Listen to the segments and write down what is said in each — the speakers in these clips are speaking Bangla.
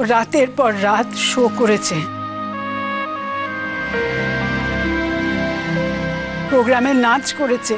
রাতের পর রাত শো করেছে, প্রোগ্রামে নাচ করেছে,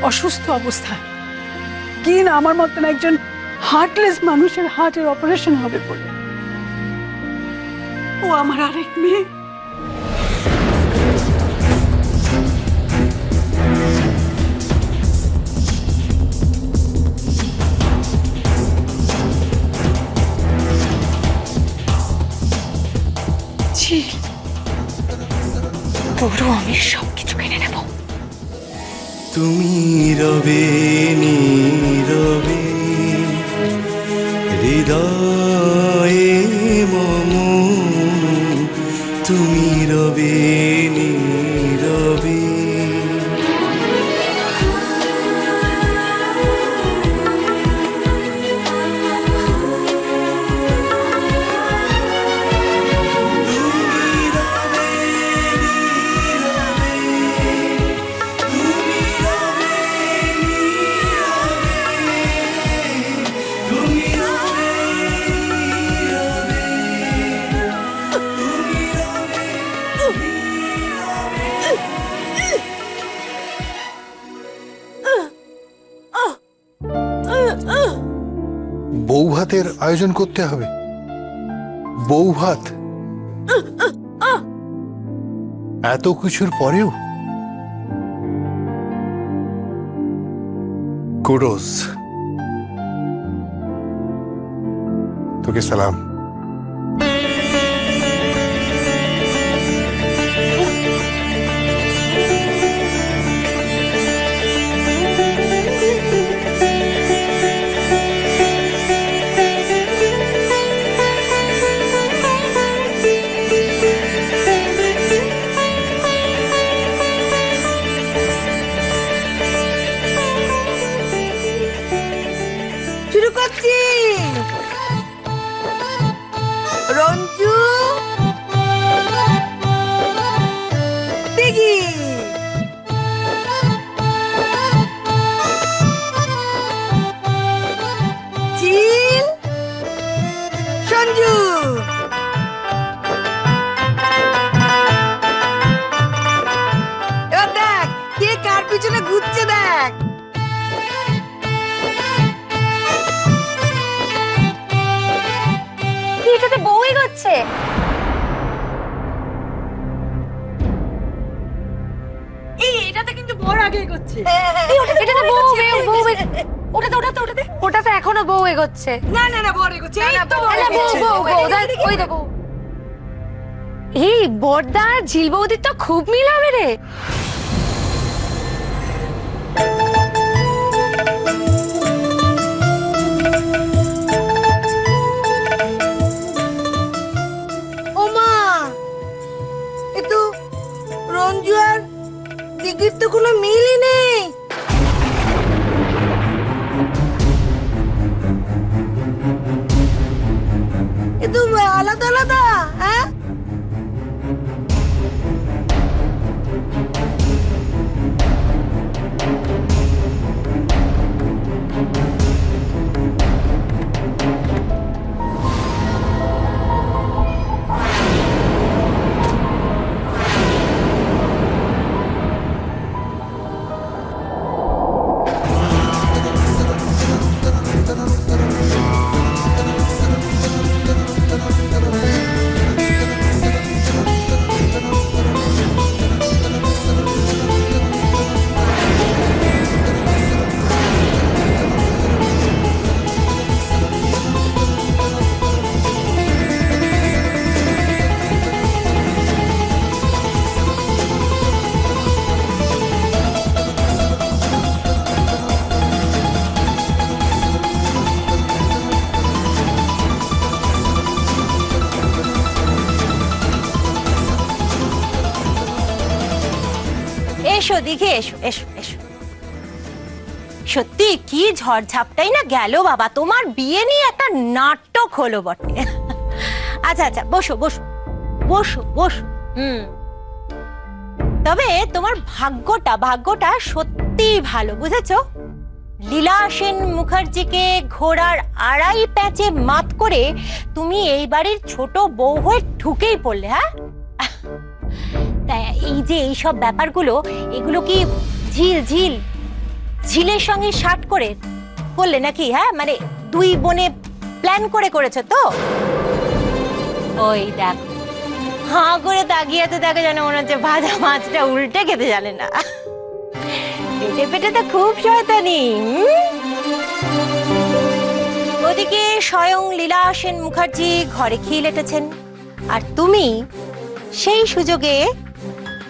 অসুস্থ অবস্থায়। কি না আমার মতন একজন হার্টলেস মানুষের হার্টের অপারেশন হবে বলে। ও আমার আরেক মেয়ে। তোরও আমি সবকিছু কিনে নেব। তুমি রবে নীরবে হৃদয়ে মম, তুমি রবে নীরবে। বউ ভাতের আয়োজন করতে হবে। বউ ভাত এত কিছুর পরেও। কুডোস, তোকে সালাম। শুরু করছি। রঞ্জু দেখি চিল সঞ্জু। এবার দেখ কে কার পিছনে ঘুরছে, দেখ। এটাতে বউ এগোচ্ছে। এটাতে কিন্তু বড় আগে এগোচ্ছে। এটাতে বউ ওটাতে এখনো বউ এগোচ্ছে। না না না বড় এগোচ্ছে। এই তো বড় আরে বউ এগোচ্ছে। বউ বউ ওই দেখো। এই বড়দা আর ঝিল বৌদির তো খুব মিল হবে রে। ও মা, এ তো রঞ্জু আর দিদির তো কোনো মিলই নেই। এ তো আলাদা আলাদা। হ্যাঁ এসো দিঘে, এসো এসো এসো। সত্যি কি ঝড়ঝাপটাই না গেল বাবা, তোমার বিয়ে নিয়ে একটা নাটক হলো বটে। আচ্ছা আচ্ছা বসো বসো বসো বসো। তবে তোমার ভাগ্যটা সত্যি ভালো, বুঝেছো? লীলা সেন মুখার্জিকে ঘোড়ার আড়াই প্যাচে মাত করে তুমি এই বাড়ির ছোট বউ হয়ে ঢুকেই পড়লে, হ্যাঁ? তাই এই যে এইসব ব্যাপারগুলো, এগুলো কি ঝিলের সঙ্গে শার্ট করে করলে নাকি? হ্যাঁ, মানে দুই বোনে প্ল্যান করে করেছে তো? ওই দেখ, হাঁ করে তাকিয়েতে দেখে যেন মনে হচ্ছে ভাজা মাছটা উল্টে খেতে জানে না। পেটে পেটে তো খুব শয়তানি। ওদিকে স্বয়ং লীলা সেন মুখার্জি ঘরে খেয়ে লেটেছেন, আর তুমি সেই সুযোগে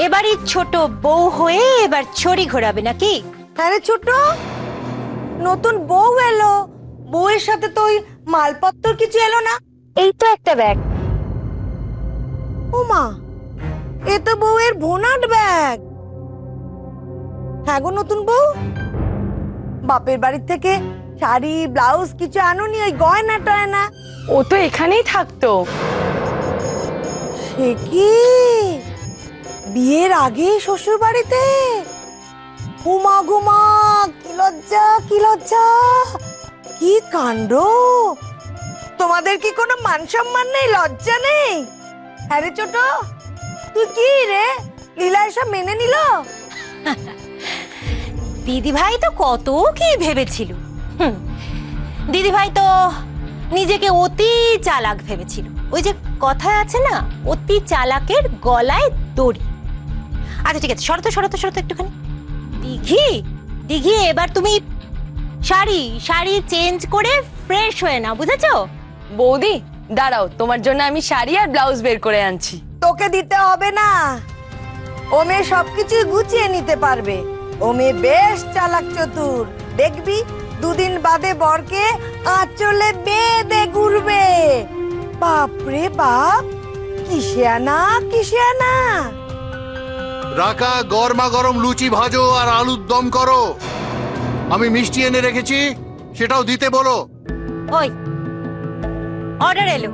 এবারই ছোট বউ হয়ে এবার ছড়ি ঘোরাবে নাকি? আরে ছোট, নতুন বউ এলো, বউয়ের সাথে তো ওই মালপত্র কিছু এলো না? এই তো একটা ব্যাগ। ও মা, এ তো বউয়ের ভোনাট ব্যাগ। হ্যাঁ গো নতুন বউ, বাপের বাড়ি থেকে শাড়ি ব্লাউজ কিছু আনোনি? ওই গয়না টয়না? ও তো এখানেই থাকতো। সে কি বিয়ের আগে শ্বশুর বাড়িতে? ঘুমা ঘুমা, কি লজ্জা কি লজ্জা, কি কাণ্ড! তোমাদের কি কোনো মান সম্মান নেই, লজ্জা নেই? হ্যাঁ রে ছোট, তুই কি রে, লীলা এসব মেনে নিল? দিদিভাই তো কত কি ভেবেছিল। দিদিভাই তো নিজেকে অতি চালাক ভেবেছিল। ওই যে কথায় আছে না, অতি চালাকের গলায় দড়ি। আচ্ছা ঠিক আছে, সরো একটুখানি। দিঘি এবার তুমি শাড়ি চেঞ্জ করে ফ্রেশ হয়ে নাও, বুঝেছো? বৌদি দাঁড়াও, তোমার জন্য আমি শাড়ি আর ব্লাউজ বের করে আনছি। তোকে দিতে হবে না, ও মেয়ে সবকিছু গুছিয়ে নিতে পারবে। ও মেয়ে বেশ চালাক চতুর, দেখবি দুদিন বাদে বরকে আঁচলে বেঁধে ঘুরবে। বাপরে বাপ, কিসে আনা! রাকা গরমা গরম লুচি ভাজো আর আলুর দম করো। আমি মিষ্টি এনে রেখেছি, সেটাও দিতে বলো। ওই অর্ডার এলো।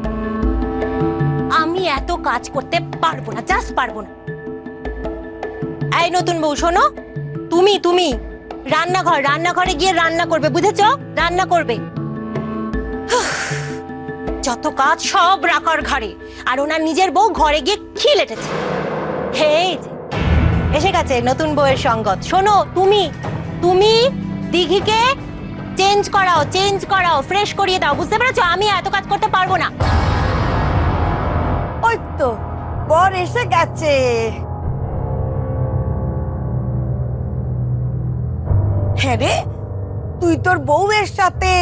আমি এত কাজ করতে পারবো না, জাস্ট পারবো না। এই নতুন বউ শোনো, তুমি রান্নাঘরে গিয়ে রান্না করবে, বুঝেছো? রান্না করবে। যত কাজ সব রাখার ঘরে, আর ওনার নিজের বউ ঘরে গিয়ে খেয়ে লেটেছে। হে এসে গেছে নতুন বউয়ের সঙ্গত। শোনো, তুমি দিঘিকে চেঞ্জ করাও, ফ্রেশ করিয়ে দাও, বুঝতে পেরেছো? আমি এত কাজ করতে পারবো না। ওই তো বর এসে গেছে। হ্যাঁ রে, তুই তোর বউয়ের সাথে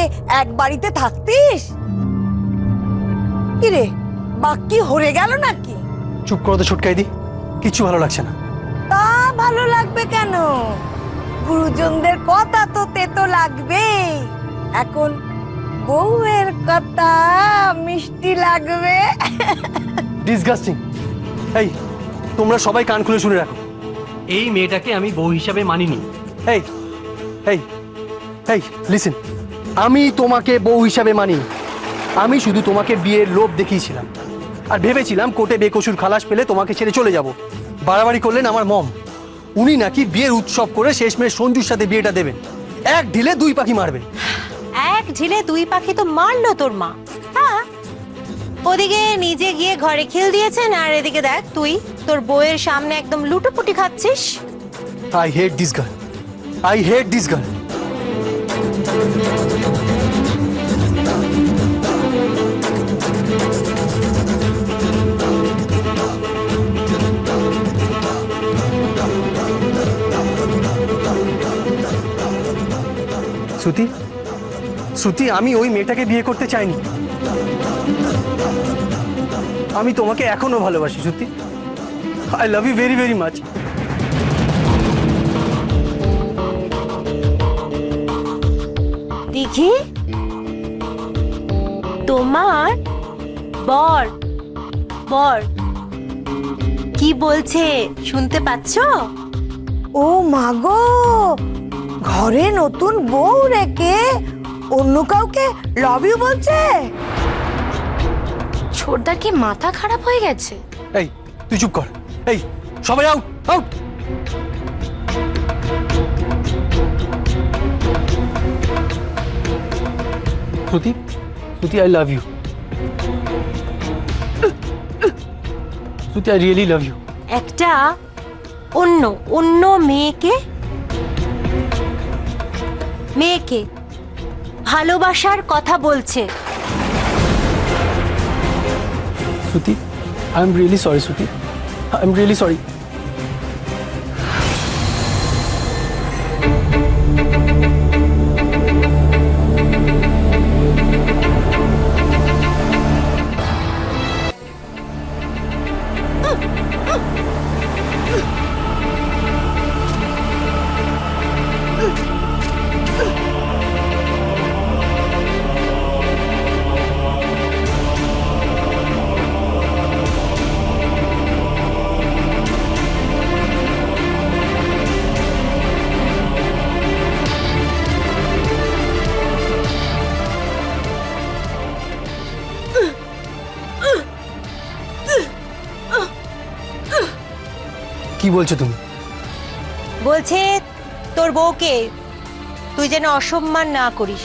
এক বাড়িতে থাকতিস? কি রে, বাকি হরে গেল নাকি? চুপ করো তো ছোটকাইদি, কিচ্ছু ভালো লাগছে না। তা ভালো লাগবে কেন? গুরুজনদের কথা তো তেতো লাগবেই। এখন বউয়ের কথা মিষ্টি লাগবে। ডিসগাস্টিং। এই তোমরা সবাই কান খুলে শুনে রাখো, এই মেয়েটাকে আমি বউ হিসাবে মানিনি। এই এই এই লিসেন, আমি তোমাকে বউ হিসাবে মানিনি। আমি শুধু তোমাকে বিয়ের লোভ দেখিয়েছিলাম, আর ভেবেছিলাম কোর্টে বেকসুর খালাস পেলে তোমাকে ছেড়ে চলে যাব। বাড়াবাড়ি করলেন আমার মম। উনি নাকি বিয়ের উৎসব করে শেষমেশ সঞ্জুর সাথে বিয়েটা দেবেন। এক ঢিলে দুই পাখি মারবেন। এক ঢিলে দুই পাখি তো মারলো তোর মা। হ্যাঁ, ওদিকে নিজে গিয়ে ঘরে খিল দিয়েছেন, আর এদিকে দেখ তুই তোর বউয়ের সামনে একদম লুটোপুটি খাচ্ছিস। I hate this girl. Shruti, আমি ওই মেয়েটাকে বিয়ে করতে চাইনি। আমি তোমাকে এখনো ভালোবাসি Shruti. I love you very very much. Dighi, তোমার বর কি বলছে শুনতে পাচ্ছো? ও মাগো, ঘরে নতুন বউ রেখে অন্য কাউকে লাভ ইউ বলছে? ছোটদার কি মাথা খারাপ হয়ে গেছে? এই তুই চুপ কর। এই সবাই out out. Shruti, I love you. Shruti, I really love you. একটা অন্য মেয়েকে ভালোবাসার কথা বলছে। শ্রুতি, I'm really sorry, Shruti. I'm really sorry. কি বলছো তুমি? বলছে তোর বউকে তুই যেন অসম্মান না করিস।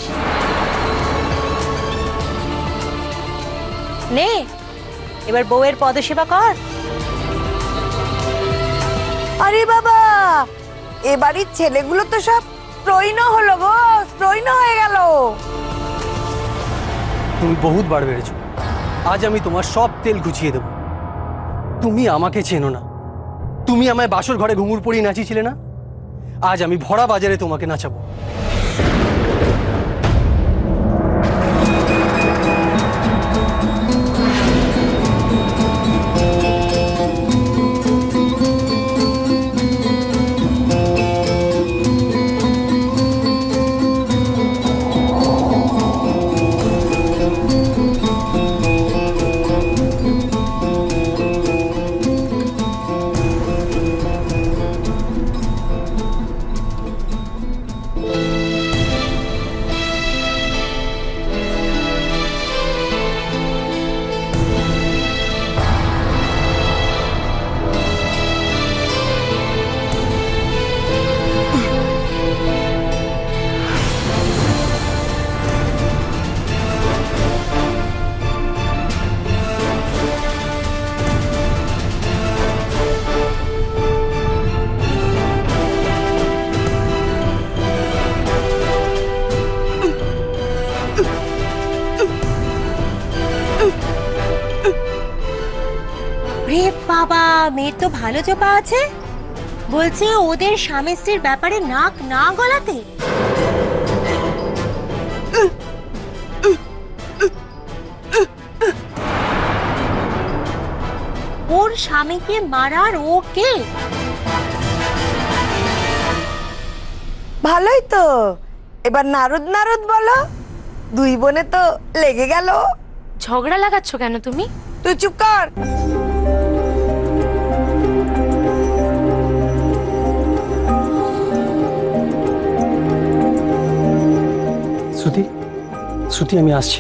নে এবার বউয়ের পদসেবা কর। আরে বাবা, এ বাড়ির ছেলেগুলো তো সব প্রৈণ হলো গো, প্রৈণ হয়ে গেল। তুমি বহুত বার বেড়েছো। আজ আমি তোমার সব তেল গুছিয়ে দেবো। তুমি আমাকে চেনো না। তুমি আমায় বাসর ঘরে ঘুঙুর পরিয়ে নাচিয়েছিলে না? আজ আমি ভরা বাজারে তোমাকে নাচাবো। রে বাবা, মেয়ের তো ভালো জোপা আছে। বলছে ওদের স্বামী স্ত্রীর ব্যাপারে নাক না গলাতে। ওর স্বামীকে মারার ও কে? ভালোই তো, এবার নারদ নারদ বলো। দুই বোনে তো লেগে গেল। ঝগড়া লাগাচ্ছ কেন তুমি? তুই চুপ কর। শ্রুতি, শ্রুতি, আমি আসছি।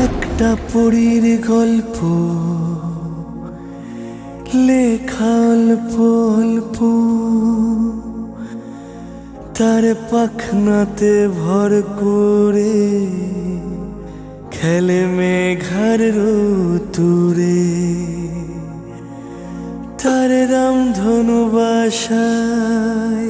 একটা পরীর গল্প লেখা অল্প অল্প, তার পাখনাতে ভর করে খেলে মেঘার রতুরে, তার রামধনু বাসায়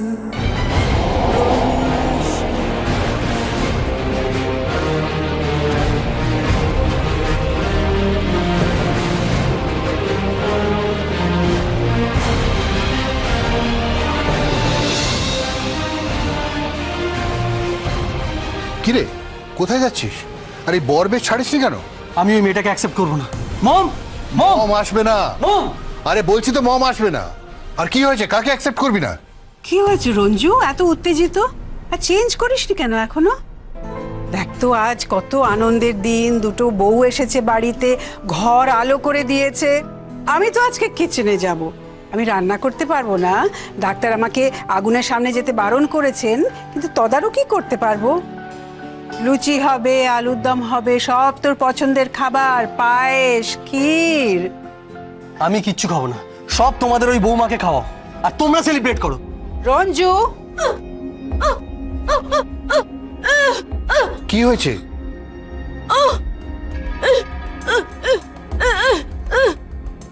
কিরে, কোথায় যাচ্ছিস? আর এই বরবেশ ছাড়িসনি কেন? আমি ওই মেয়েটাকে অ্যাকসেপ্ট করবো না। মম, মম, মম আসবে না। মম, আরে বলছি তো মম আসবে না। আর কি হয়েছে? কাকে অ্যাকসেপ্ট করবি না? কি হয়েছে রঞ্জু, এত উত্তেজিত? আর চেঞ্জ করিসনি কেন এখনো? দেখ তো, আজ কত আনন্দের দিন, দুটো বউ এসেছে বাড়িতে, ঘর আলো করে দিয়েছে। আমি তো আজকে কিচেনে যাব, আমি রান্না করতে পারবো না, ডাক্তার আমাকে আগুনের সামনে যেতে বারণ করেছেন, কিন্তু তদারকি করতে পারবো। লুচি হবে, আলুর দম হবে, সব তোর পছন্দের খাবার, পায়েস, ক্ষীর। আমি কিচ্ছু খাবো না, সব তোমাদের ওই বৌমাকে খাওয়াও আর তোমরা সেলিব্রেট করো। রঞ্জু, কি হয়েছে?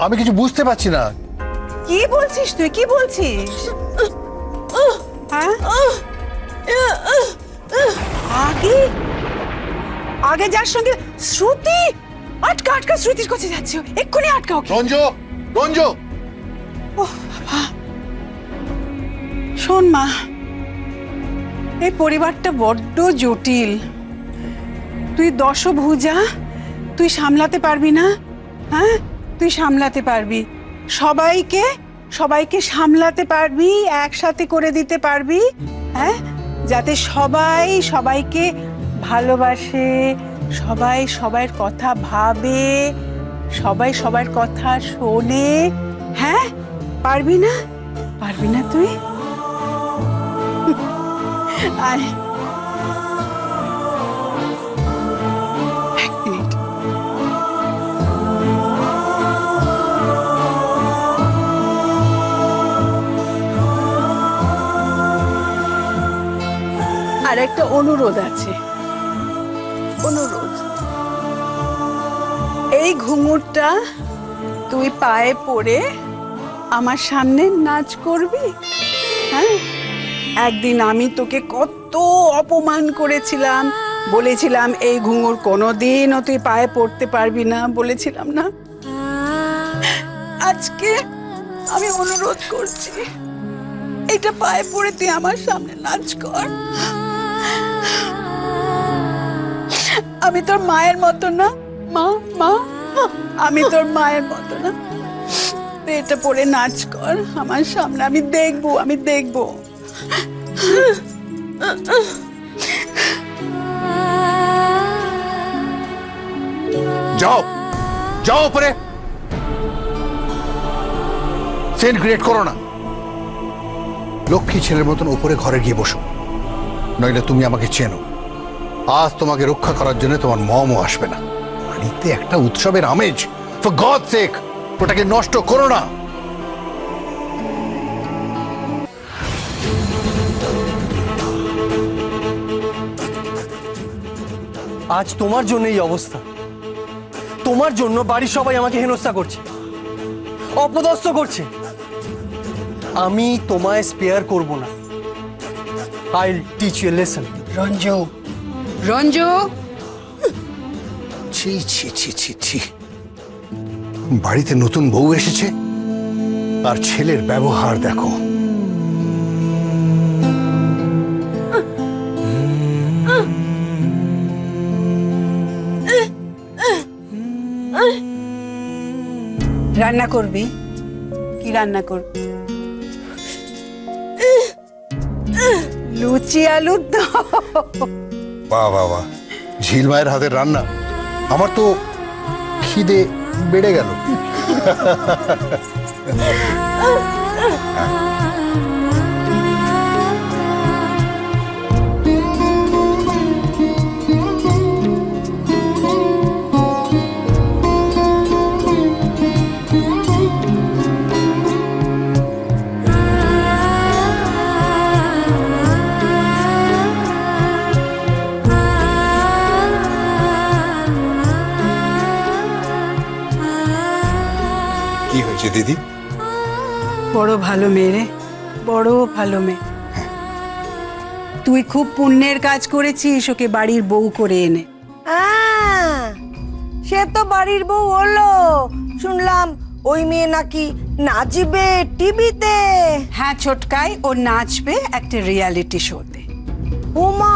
আমি কিছু বুঝতে পারছি না। কি বলছিস তুই, কি বলছিস? হ্যাঁ? আগে আগে যার সঙ্গে শ্রুতি, আটকা আটকা, শ্রুতির কাছে যাচ্ছি, এক্ষুনি আটকাও। রঞ্জু, রঞ্জু, শোন মা, এই পরিবারটা বড্ড জটিল। তুই দশভুজা, তুই সামলাতে পারবি না? হ্যাঁ, তুই সামলাতে পারবি, সবাইকে সবাইকে সামলাতে পারবি, একসাথে করে দিতে পারবি, হ্যাঁ, যাতে সবাই সবাইকে ভালোবাসে, সবাই সবার কথা ভাবে, সবাই সবার কথা শোনে। হ্যাঁ, পারবি না? পারবি না তুই? আয়, এক মিনিট। আর একটা অনুরোধ আছে, অনুরোধ। এই ঘুঙুরটা তুই পায়ে পরে আমার সামনে নাচ করবি। হ্যাঁ, একদিন আমি তোকে কত অপমান করেছিলাম, বলেছিলাম এই ঘুঙুর কোনোদিনও তুই পায়ে পড়তে পারবি না, বলেছিলাম না? আজকে আমি অনুরোধ করছি, এটা পায়ে পড়ে তুই আমার সামনে নাচ কর। আমি তোর মায়ের মতো না, মা মা, আমি তোর মায়ের মতো না, তুই এটা পরে নাচ কর আমার সামনে, আমি দেখবো, আমি দেখবো। যাও যাও উপরে, সেন্ট ক্রিয়েট করো না। লক্ষ্মী ছেলের মতন উপরে ঘরে গিয়ে বসো, নইলে তুমি আমাকে চেনো। আজ তোমাকে রক্ষা করার জন্য তোমার মমও আসবে না। বাড়িতে একটা উৎসবের আমেজ, ফর গড সেক, ওটাকে নষ্ট করো না। আজ তোমার জন্য এই অবস্থা, তোমার জন্য বাড়ির সবাই আমাকে হেনস্থা করছে, অপদস্থ করছে। আমি তোমায় স্পেয়ার করব না। I will teach you a lesson. Ranju, Ranju, ছি ছি ছি ছি ছি, বাড়িতে নতুন বউ এসেছে আর ছেলের ব্যবহার দেখো। রান্না করবি? কি রান্না করবি? লুচি আলুর দম। বাহ বাহ বাহ, ঝিল মায়ের হাতের রান্না, আমার তো খিদে বেড়ে গেল। কি হয়েছে দিদি? বড় ভালো মেয়ে রে, বড় ভালো মেয়ে। তুই খুব পুণ্যের কাজ করেছিস ওকে বাড়ির বউ করে এনে। সে তো বাড়ির বউ হলো, শুনলাম ওই মেয়ে নাকি নাচবে টিভিতে। হ্যাঁ ছোটকাই, ও নাচবে একটা রিয়ালিটি শোতে। ওমা,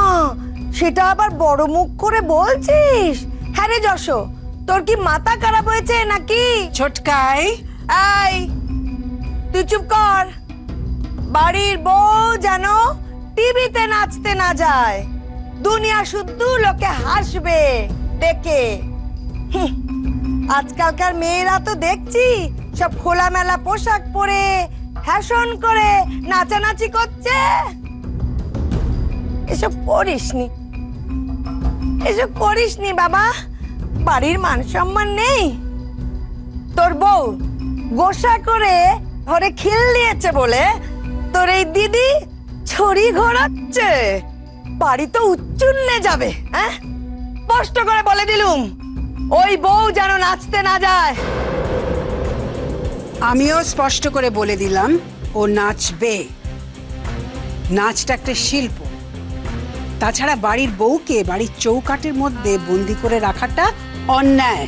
সেটা আবার বড় মুখ করে বলছিস? হ্যাঁ রে যশো, তোর কি মাথা খারাপ হয়েছে নাকি? ছোটকাই, এই তুই চুপ কর। বাড়ির বউ যেন টিভিতে নাচতে না যায়, দুনিয়া শুদ্ধ লোকে হাসবে দেখে। আজকালকার মেয়েরা তো দেখছি সব খোলামেলা পোশাক পরে ফ্যাশন করে নাচানাচি করছে। এসব করিসনি, এসব করিসনি বাবা। বাড়ির মান সম্মান নেই। তোর বউ গোসা করে ঘরে খিল দিয়েছে বলে তোর এই দিদি ছড়ি ঘোরাচ্ছে। বাড়ি তো উচ্চুন্নে যাবে। হ্যাঁ, স্পষ্ট করে বলে দিলুম, ওই বউ যেন নাচতে না যায়। আমিও স্পষ্ট করে বলে দিলাম ও নাচবে। নাচটা একটা শিল্প। তাছাড়া বাড়ির বউকে বাড়ির চৌকাঠের মধ্যে বন্দি করে রাখাটা অন্যায়।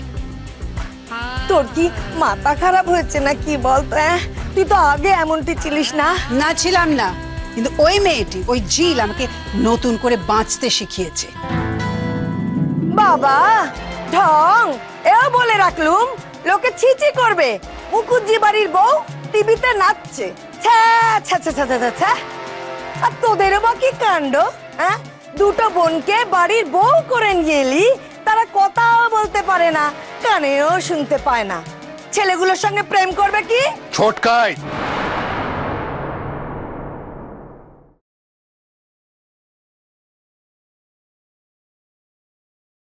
তোর কি মাথা খারাপ হয়েছে না কি বলতো? তুই তো আগে এমনটি ছিলিস না। না, ছিলাম না, কিন্তু ওই মেয়েটি, ওই জিল আমাকে নতুন করে বাঁচতে শিখিয়েছে। বাবা ঢং, এও বলে রাখলুম, লোকে ছিচি করবে। মুকুজ্জি বাড়ির বউ টিভিতে নাচছে। ছ্যা ছ্যা ছ্যা ছ্যা ছ্যা ছ্যা। আর তোদেরও বা কি কাণ্ড? হ্যাঁ, দুটো বোনকে বাড়ির বউ করে নিয়ে এলি, তারা কথাও বলতে পারে না, কানেও শুনতে পায় না। ছেলেগুলোর সঙ্গে প্রেম করবে কি? ছোটকাই